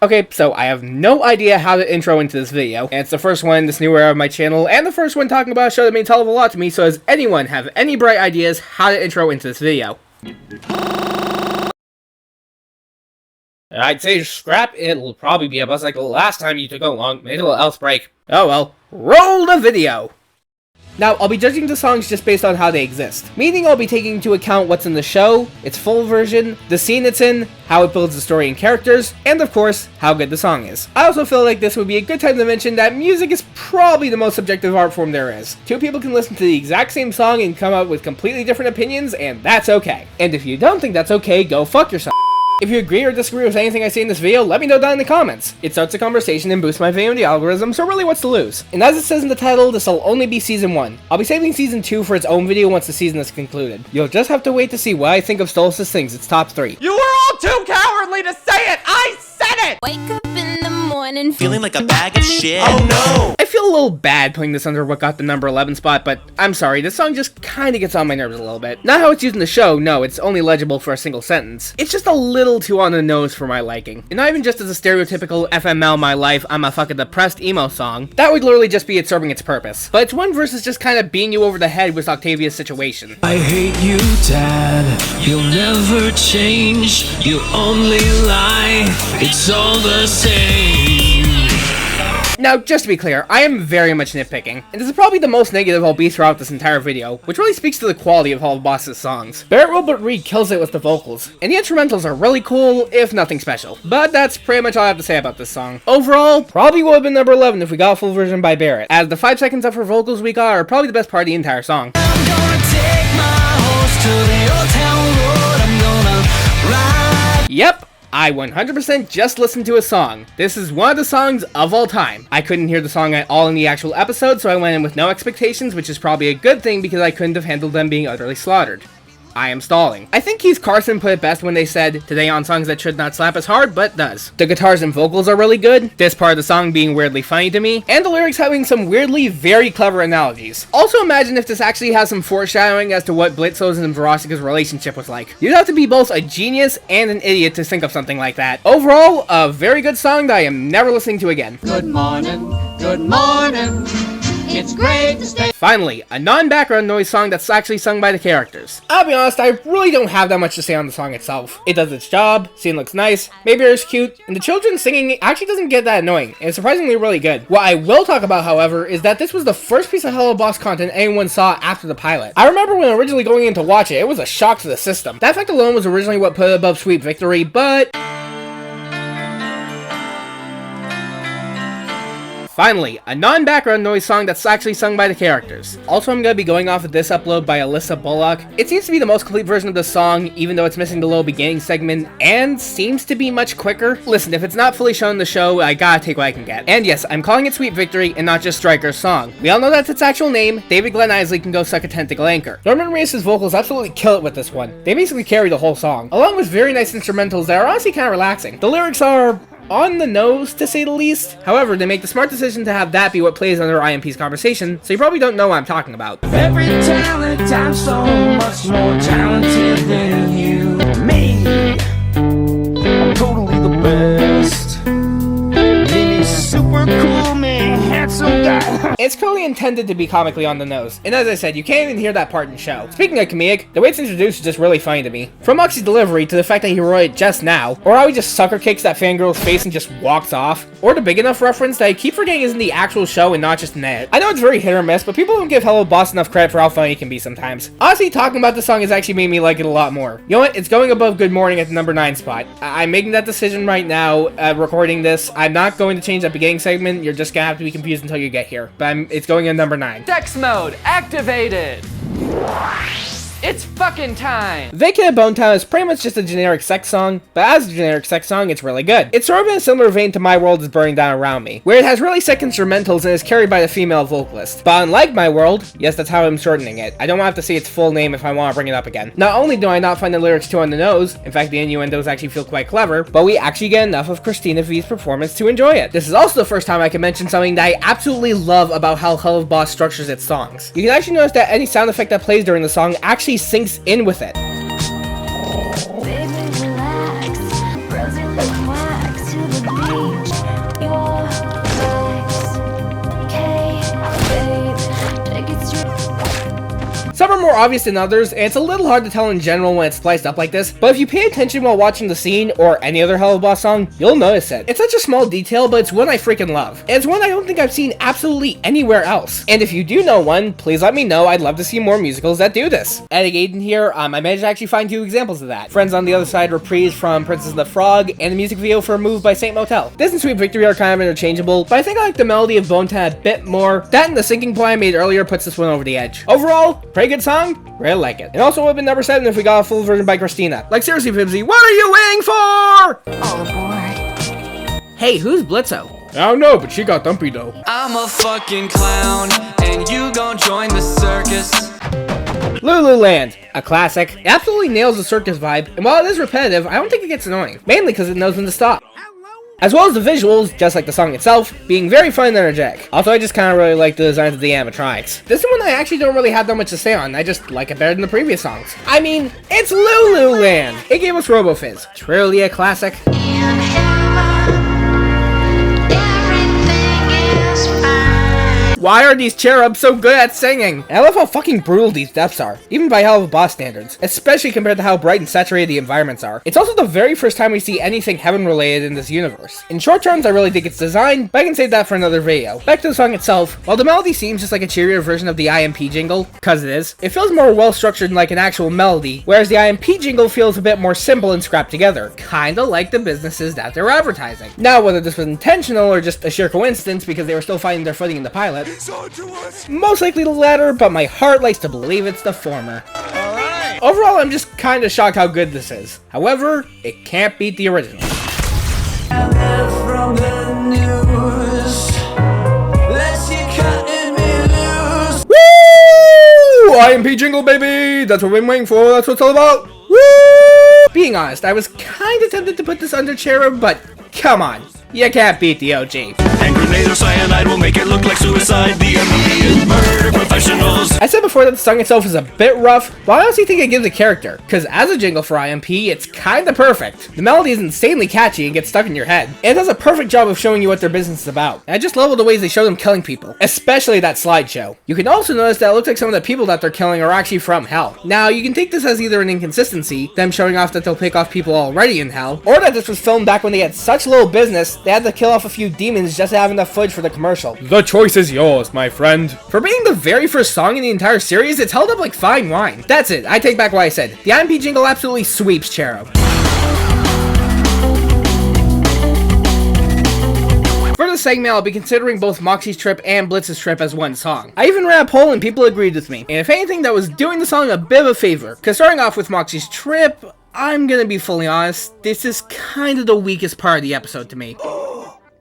Okay, so I have no idea how to intro into this video, and it's the first one in this new era of my channel, and the first one talking about a show that means a hell of a lot to me, so does anyone have any bright ideas how to intro into this video? I'd say scrap, it'll probably be a bus like the last time you took a long mental health break. Oh well, roll the video! Now, I'll be judging the songs just based on how they exist, meaning I'll be taking into account what's in the show, its full version, the scene it's in, how it builds the story and characters, and of course, how good the song is. I also feel like this would be a good time to mention that music is probably the most subjective art form there is. Two people can listen to the exact same song and come up with completely different opinions, and that's okay. And if you don't think that's okay, go fuck yourself. If you agree or disagree with anything I say in this video, let me know down in the comments. It starts a conversation and boosts my fame in the algorithm, so really what's to lose? And as it says in the title, this will only be Season 1. I'll be saving Season 2 for its own video once the season is concluded. You'll just have to wait to see what I think of Stolas' things, its top 3. You were all too cowardly to say it! I said it! Wake up in the morning Feeling like a bag of shit. Oh no! I feel a little bad putting this under what got the number 11 spot, but I'm sorry, this song just kinda gets on my nerves a little bit. Not how it's used in the show, no, it's only legible for a single sentence. It's just a little too on the nose for my liking. And not even just as a stereotypical FML my life, I'm a fucking depressed emo song. That would literally just be it serving its purpose. But its one verse is just kinda beating you over the head with Octavia's situation. I hate you, Dad. You'll never change. You only lie. It's all the same. Now, just to be clear, I am very much nitpicking, and this is probably the most negative I'll be throughout this entire video, which really speaks to the quality of Helluva Boss's songs. Barrett Wilbert Reed kills it with the vocals, and the instrumentals are really cool, if nothing special. But that's pretty much all I have to say about this song. Overall, probably would have been number 11 if we got a full version by Barrett, as the 5 seconds of her vocals we got are probably the best part of the entire song. I'm gonna take my horse to the old town road. I'm gonna ride. Yep. I 100% just listened to a song. This is one of the songs of all time. I couldn't hear the song at all in the actual episode, so I went in with no expectations, which is probably a good thing because I couldn't have handled them being utterly slaughtered. I am stalling. I think Keith Carson put it best when they said, today on songs that should not slap as hard, but does. The guitars and vocals are really good, this part of the song being weirdly funny to me, and the lyrics having some weirdly very clever analogies. Also imagine if this actually has some foreshadowing as to what Blitzos and Verostika's relationship was like. You'd have to be both a genius and an idiot to think of something like that. Overall, a very good song that I am never listening to again. Good morning, it's great to stay. Finally, a non-background noise song that's actually sung by the characters. I'll be honest, I really don't have that much to say on the song itself. It does its job, scene looks nice, maybe it's cute, and the children singing actually doesn't get that annoying, and it's surprisingly really good. What I will talk about, however, is that this was the first piece of Helluva Boss content anyone saw after the pilot. I remember when originally going in to watch it, it was a shock to the system. That fact alone was originally what put it above Sweet Victory, but finally, a non-background noise song that's actually sung by the characters. Also, I'm gonna be going off of this upload by Alyssa Bullock. It seems to be the most complete version of the song, even though it's missing the little beginning segment, and seems to be much quicker. Listen, if it's not fully shown in the show, I gotta take what I can get. And yes, I'm calling it Sweet Victory and not just Striker's song. We all know that's its actual name. David Glenn Isley can go suck a tentacle anchor. Norman Reedus' vocals absolutely kill it with this one. They basically carry the whole song, along with very nice instrumentals that are honestly kind of relaxing. The lyrics are on the nose, to say the least. However, they make the smart decision to have that be what plays under IMP's conversation, so you probably don't know what I'm talking about. Every talent, I'm so much more talented than you. Me, I'm totally the best. Me, super cool, man, handsome guy. It's clearly intended to be comically on the nose, and as I said, you can't even hear that part in the show. Speaking of comedic, the way it's introduced is just really funny to me. From Moxie's delivery to the fact that he wrote it just now, or how he just sucker kicks that fangirl's face and just walks off, or the big enough reference that I keep forgetting is in the actual show and not just in it. I know it's very hit or miss, but people don't give Helluva Boss enough credit for how funny it can be sometimes. Honestly, talking about this song has actually made me like it a lot more. You know what? It's going above Good Morning at the number 9 spot. I'm making that decision right now, recording this. I'm not going to change that beginning segment. You're just gonna have to be confused until you get here. But it's going in number 9. Dex mode activated! It's fucking time! Vacant Bone Town is pretty much just a generic sex song, but as a generic sex song, it's really good. It's sort of in a similar vein to My World is Burning Down Around Me, where it has really sick instrumentals and is carried by the female vocalist. But unlike My World, yes, that's how I'm shortening it. I don't have to say its full name if I want to bring it up again. Not only do I not find the lyrics too on the nose, in fact the innuendos actually feel quite clever, but we actually get enough of Christina V's performance to enjoy it. This is also the first time I can mention something that I absolutely love about how Helluva Boss structures its songs. You can actually notice that any sound effect that plays during the song actually syncs in with it. Baby, relax. Rosy lip wax to the beat. are more obvious than others, and it's a little hard to tell in general when it's spliced up like this, but if you pay attention while watching the scene or any other Helluva song, you'll notice it. It's such a small detail, but it's one I freaking love. And it's one I don't think I've seen absolutely anywhere else. And if you do know one, please let me know. I'd love to see more musicals that do this. Adding Aiden here, I managed to actually find 2 examples of that. Friends on the Other Side reprise from Princess and the Frog, and the music video for Move by Saint Motel. This and Sweet Victory are kind of interchangeable, but I think I like the melody of Bone Town a bit more. That and the sinking play I made earlier puts this one over the edge. Overall, pretty good song, really like it. And also would have been number 7 if we got a full version by Christina. Like seriously, Pibsy, what are you waiting for? All aboard. Hey, who's Blitzo? I don't know, but she got dumpy though. I'm a fucking clown, and you gon' join the circus. Lululand, a classic. It absolutely nails the circus vibe, and while it is repetitive, I don't think it gets annoying. Mainly because it knows when to stop. As well as the visuals, just like the song itself, being very fun and energetic. Also, I just kind of really like the designs of the animatronics. This one I actually don't really have that much to say on, I just like it better than the previous songs. I mean, it's Lululand! It gave us RoboFizz. Truly a classic. Why are these cherubs so good at singing? And I love how fucking brutal these deaths are, even by Helluva Boss standards, especially compared to how bright and saturated the environments are. It's also the very first time we see anything heaven related in this universe. In short terms, I really think it's design, but I can save that for another video. Back to the song itself, while the melody seems just like a cheerier version of the IMP jingle, cause it is, it feels more well structured and like an actual melody, whereas the IMP jingle feels a bit more simple and scrapped together, kinda like the businesses that they're advertising. Now, whether this was intentional or just a sheer coincidence because they were still finding their footing in the pilot, most likely the latter, but my heart likes to believe it's the former. Alright! Overall, I'm just kinda shocked how good this is. However, it can't beat the original. From the news, let's get cutting me loose. Woo! IMP jingle, baby! That's what we've been waiting for, that's what it's all about! Woo! Being honest, I was kinda tempted to put this under Cherub, but come on. You can't beat the OG. And grenade or cyanide will make it look like suicide. The immediate murder professionals. I said before that the song itself is a bit rough, but I honestly think it gives it character, because as a jingle for IMP, it's kinda perfect. The melody is insanely catchy and gets stuck in your head, and it does a perfect job of showing you what their business is about. And I just love all the ways they show them killing people, especially that slideshow. You can also notice that it looks like some of the people that they're killing are actually from hell. Now, you can take this as either an inconsistency, them showing off that they'll pick off people already in hell, or that this was filmed back when they had such little business, they had to kill off a few demons just to have enough footage for the commercial. The choice is yours, my friend. For being the very first song in the entire series, it's held up like fine wine. That's it, I take back what I said. The IMP jingle absolutely sweeps Cherub. For this segment, I'll be considering both Moxie's Trip and Blitz's Trip as one song. I even ran a poll and people agreed with me. And if anything, that was doing the song a bit of a favor. Cause starting off with Moxie's Trip, I'm gonna be fully honest, this is kind of the weakest part of the episode to me.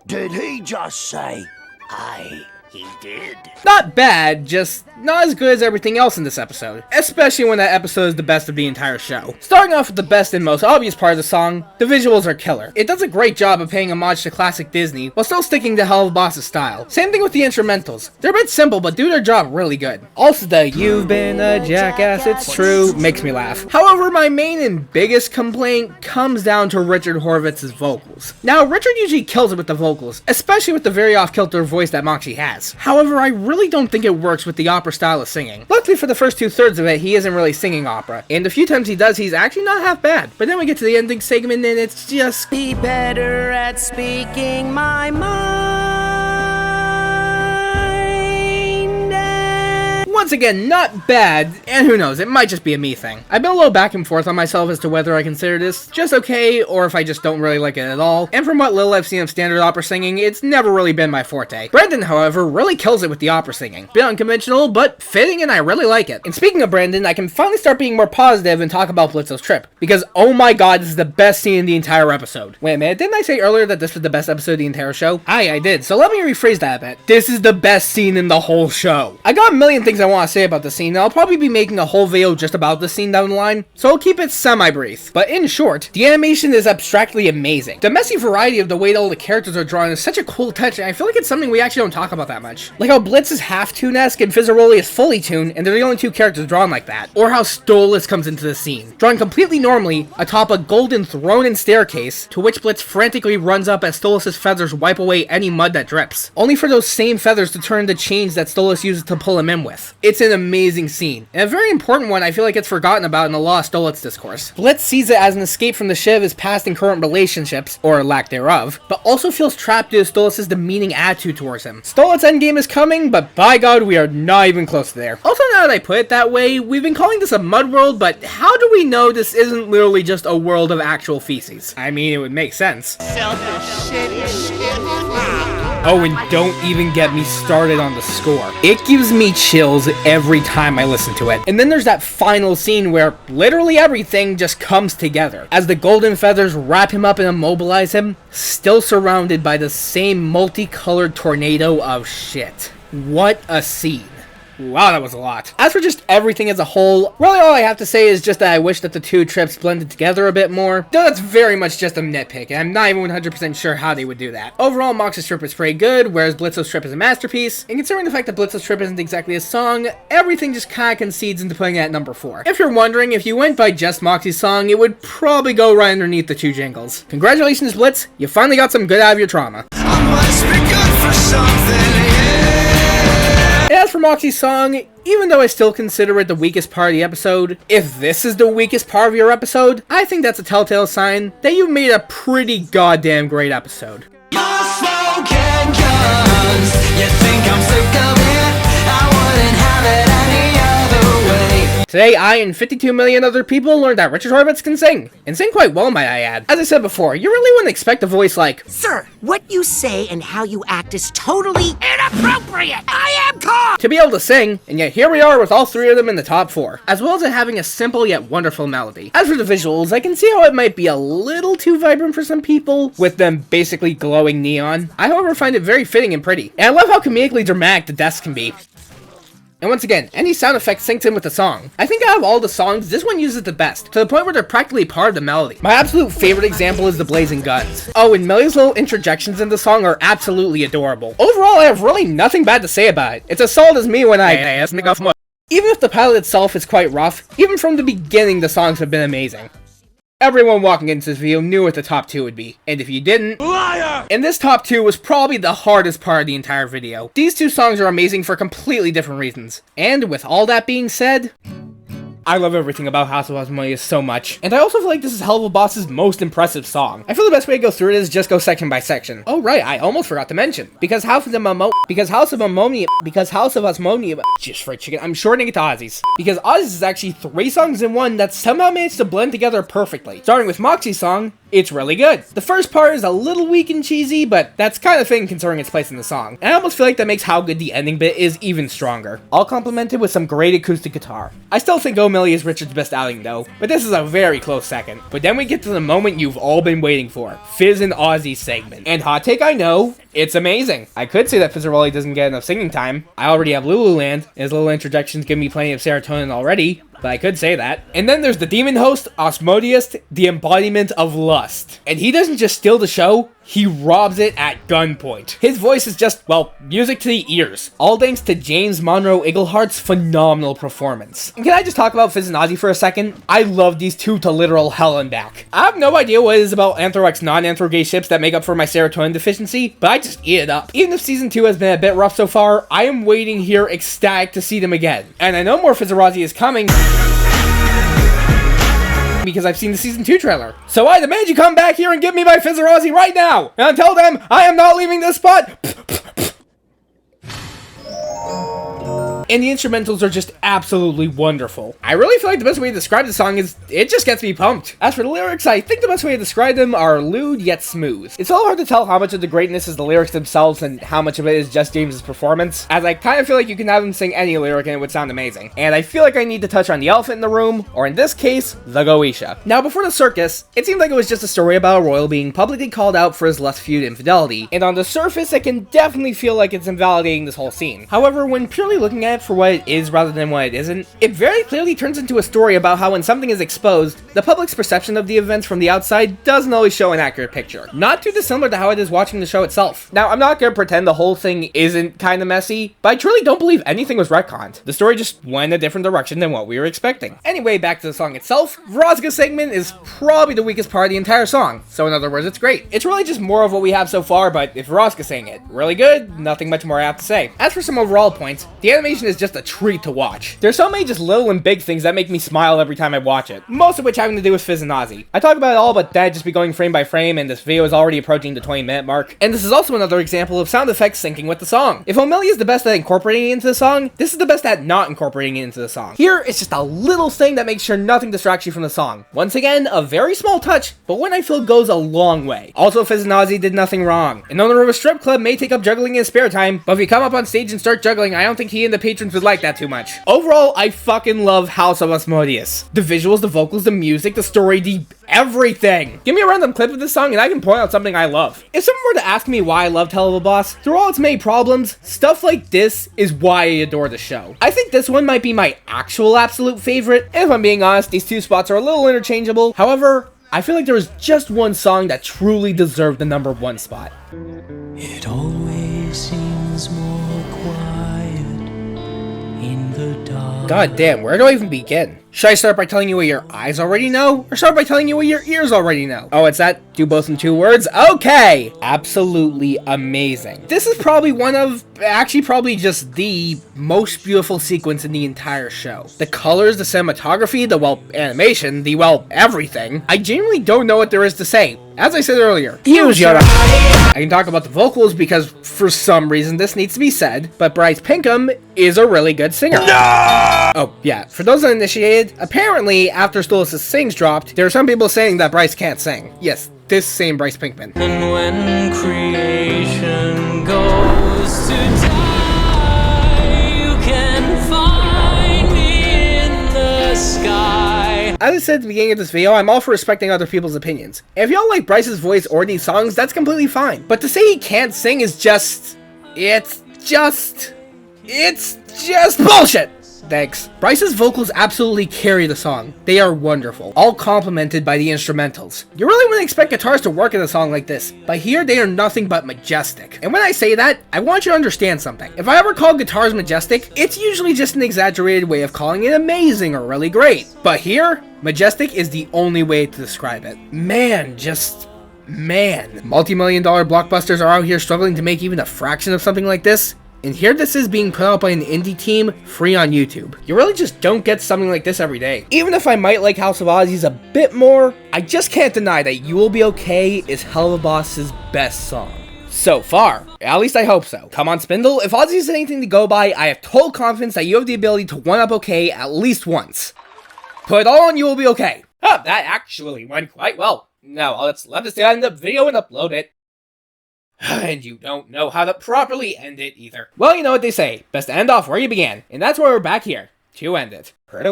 Did he just say, aye, he did? Not bad, just not as good as everything else in this episode, especially when that episode is the best of the entire show. Starting off with the best and most obvious part of the song, the visuals are killer. It does a great job of paying homage to classic Disney, while still sticking to Helluva Boss's style. Same thing with the instrumentals. They're a bit simple, but do their job really good. Also the "you've been a jackass, it's true" makes me laugh. However, my main and biggest complaint comes down to Richard Horvitz's vocals. Now, Richard usually kills it with the vocals, especially with the very off-kilter voice that Moxie has. However, I really don't think it works with the opera style of singing. Luckily for the first 2/3 of it, he isn't really singing opera, and the few times he does, he's actually not half bad. But then we get to the ending segment and it's just... Be better at speaking my mind. Once again, not bad, and who knows, it might just be a me thing. I've been a little back and forth on myself as to whether I consider this just okay, or if I just don't really like it at all, and from what little I've seen of standard opera singing, it's never really been my forte. Brandon, however, really kills it with the opera singing. Bit unconventional, but fitting, and I really like it. And speaking of Brandon, I can finally start being more positive and talk about Blitzo's Trip, because oh my god, this is the best scene in the entire episode. Wait a minute, didn't I say earlier that this was the best episode of the entire show? I did, so let me rephrase that a bit. This is the best scene in the whole show. I got a million things I want to say about the scene, and I'll probably be making a whole video just about this scene down the line, so I'll keep it semi-brief. But in short, the animation is abstractly amazing. The messy variety of the way that all the characters are drawn is such a cool touch, and I feel like it's something we actually don't talk about that much. Like how Blitz is half-toon-esque and Fizzaroli is fully toon, and they're the only two characters drawn like that. Or how Stolas comes into the scene, drawn completely normally atop a golden throne and staircase, to which Blitz frantically runs up as Stolas' feathers wipe away any mud that drips, only for those same feathers to turn into chains that Stolas uses to pull him in with. It's an amazing scene, and a very important one I feel like it's forgotten about in the Lost Stolitz discourse. Blitz sees it as an escape from the Shiv, his past and current relationships, or lack thereof, but also feels trapped due to Stolitz's demeaning attitude towards him. Stolitz endgame is coming, but by God, we are not even close to there. Also, now that I put it that way, we've been calling this a mud world, but how do we know this isn't literally just a world of actual feces? I mean, it would make sense. Oh, and don't even get me started on the score. It gives me chills every time I listen to it. And then there's that final scene where literally everything just comes together. As the golden feathers wrap him up and immobilize him, still surrounded by the same multicolored tornado of shit. What a scene. Wow, that was a lot. As for just everything as a whole, really all I have to say is just that I wish that the two trips blended together a bit more. Though that's very much just a nitpick, and I'm not even 100% sure how they would do that. Overall, Mox's trip is pretty good, whereas Blitzo's trip is a masterpiece. And considering the fact that Blitzo's trip isn't exactly a song, everything just kinda concedes into putting it at number 4. If you're wondering, if you went by just Moxie's song, it would probably go right underneath the two jingles. Congratulations, Blitz, you finally got some good out of your trauma. I must be good for something, yeah. As for Moxie's song, even though I still consider it the weakest part of the episode, if this is the weakest part of your episode, I think that's a telltale sign that you made a pretty goddamn great episode. You're smoking guns. You think I'm sick of it? I wouldn't have it any other way. Today, I and 52 million other people learned that Richard Horvitz can sing, and sing quite well, might I add. As I said before, you really wouldn't expect a voice like, Sir, what you say and how you act is totally inappropriate. I am caught! to be able to sing, and yet here we are with all 3 of them in the top 4, as well as it having a simple yet wonderful melody. As for the visuals, I can see how it might be a little too vibrant for some people, with them basically glowing neon. I however find it very fitting and pretty, and I love how comedically dramatic the deaths can be. And once again, any sound effect syncs in with the song. I think out of all the songs, this one uses the best, to the point where they're practically part of the melody. My absolute favorite example is the Blazing Guns. Oh, and Millie's little interjections in the song are absolutely adorable. Overall, I have really nothing bad to say about it. It's as solid as me when even if the pilot itself is quite rough, even from the beginning the songs have been amazing. Everyone walking into this video knew what the top 2 would be, and if you didn't, liar! And this top 2 was probably the hardest part of the entire video. These 2 songs are amazing for completely different reasons. And with all that being said, I love everything about House of Asmodeus so much, and I also feel like this is Helluva Boss's most impressive song. I feel the best way to go through it is just go section by section. Oh right, I almost forgot to mention. Because House of Asmodeus, just for a chicken, I'm shortening it to Ozzy's. Because Ozzy's is actually 3 songs in one that somehow managed to blend together perfectly. Starting with Moxie's song, it's really good. The first part is a little weak and cheesy, but that's kind of thing considering its place in the song. And I almost feel like that makes how good the ending bit is even stronger. All complemented with some great acoustic guitar. I still think Oh Millie is Richard's best outing though, but this is a very close second. But then we get to the moment you've all been waiting for, Fizz and Ozzy's segment. And hot take I know, it's amazing. I could say that Fizzaroli doesn't get enough singing time. I already have Lululand, and his little introductions give me plenty of serotonin already. But I could say that. And then there's the demon host, Asmodeus, the embodiment of lust. And he doesn't just steal the show, he robs it at gunpoint. His voice is just, well, music to the ears. All thanks to James Monroe Iglehart's phenomenal performance. And can I just talk about Fizz and Ozzy for a second? I love these 2 to literal hell and back. I have no idea what it is about Anthro-X non-Anthro gay ships that make up for my serotonin deficiency, but I just eat it up. Even if season 2 has been a bit rough so far, I am waiting here ecstatic to see them again. And I know more Fizz and Ozzy is coming, because I've seen the season 2 trailer. So I demand you come back here and give me my Fizz or Ozzy right now! And until then, I am not leaving this spot! And the instrumentals are just absolutely wonderful. I really feel like the best way to describe the song is, it just gets me pumped. As for the lyrics, I think the best way to describe them are lewd yet smooth. It's a little hard to tell how much of the greatness is the lyrics themselves and how much of it is just James's performance, as I kind of feel like you can have him sing any lyric and it would sound amazing. And I feel like I need to touch on the elephant in the room, or in this case, the Goetia. Now before the circus, it seemed like it was just a story about a royal being publicly called out for his lust-fueled infidelity, and on the surface it can definitely feel like it's invalidating this whole scene. However, when purely looking at it for what it is rather than what it isn't, it very clearly turns into a story about how when something is exposed, the public's perception of the events from the outside doesn't always show an accurate picture. Not too dissimilar to how it is watching the show itself. Now, I'm not gonna pretend the whole thing isn't kinda messy, but I truly don't believe anything was retconned. The story just went a different direction than what we were expecting. Anyway, back to the song itself, Vrozga's segment is probably the weakest part of the entire song, so in other words, it's great. It's really just more of what we have so far, but if Vrozga sang it, really good, nothing much more I have to say. As for some overall points, the animation is is just a treat to watch. There's so many just little and big things that make me smile every time I watch it, most of which having to do with Fizz and Ozzy. I talk about it all, but that'd just be going frame by frame, and this video is already approaching the 20-minute mark. And this is also another example of sound effects syncing with the song. If O'Malley is the best at incorporating it into the song, this is the best at not incorporating it into the song. Here, it's just a little thing that makes sure nothing distracts you from the song. Once again, a very small touch, but one I feel goes a long way. Also, Fizz and Ozzy did nothing wrong. An owner of a strip club may take up juggling in his spare time, but if you come up on stage and start juggling, I don't think he and the patrons would like that too much. Overall, I fucking love House of Asmodeus. The visuals, the vocals, the music, the story, the everything. Give me a random clip of this song and I can point out something I love. If someone were to ask me why I loved Helluva Boss, through all its many problems, stuff like this is why I adore the show. I think this one might be my actual absolute favorite. And if I'm being honest, these two spots are a little interchangeable. However, I feel like there was just one song that truly deserved the #1 spot. It always seems more quiet in the dark. God damn, where do I even begin? Should I start by telling you what your eyes already know? Or start by telling you what your ears already know? Oh, it's that? Do both in 2 words? Okay! Absolutely amazing. This is probably one of, actually probably just the most beautiful sequence in the entire show. The colors, the cinematography, the, well, animation, the, well, everything. I genuinely don't know what there is to say. As I said earlier, use your eyes. I can talk about the vocals because for some reason this needs to be said, but Bryce Pinkham is a really good singer. No! Oh, yeah. For those uninitiated, apparently after Stolas' Sings dropped, there are some people saying that Bryce can't sing. Yes, this same Bryce Pinkman. And when creation goes to die, you can find me in the sky. As I said at the beginning of this video, I'm all for respecting other people's opinions. If y'all like Bryce's voice or these songs, that's completely fine. But to say he can't sing is just... It's just bullshit! Thanks. Bryce's vocals absolutely carry the song. They are wonderful, all complemented by the instrumentals. You really wouldn't expect guitars to work in a song like this, but here they are nothing but majestic. And when I say that, I want you to understand something. If I ever call guitars majestic, it's usually just an exaggerated way of calling it amazing or really great. But here, majestic is the only way to describe it. Man, multi-million-dollar blockbusters are out here struggling to make even a fraction of something like this. And here this is being put out by an indie team, free on YouTube. You really just don't get something like this every day. Even if I might like House of Ozzy's a bit more, I just can't deny that You Will Be Okay is Helluva Boss's best song. So far. At least I hope so. Come on, Spindle, if Ozzy is anything to go by, I have total confidence that you have the ability to one-up okay at least once. Put it all on You Will Be Okay. Oh, that actually went quite well. Now, let's let this end the video and upload it. And you don't know how to properly end it either. Well, you know what they say, best to end off where you began, and that's why we're back here, to end it. I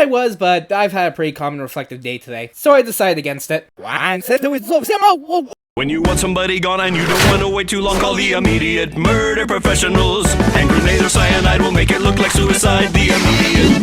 was, but I've had a pretty common reflective day today, so I decided against it. When you want somebody gone and you don't want to wait too long, call the immediate murder professionals. Hand grenade or cyanide will make it look like suicide. The immediate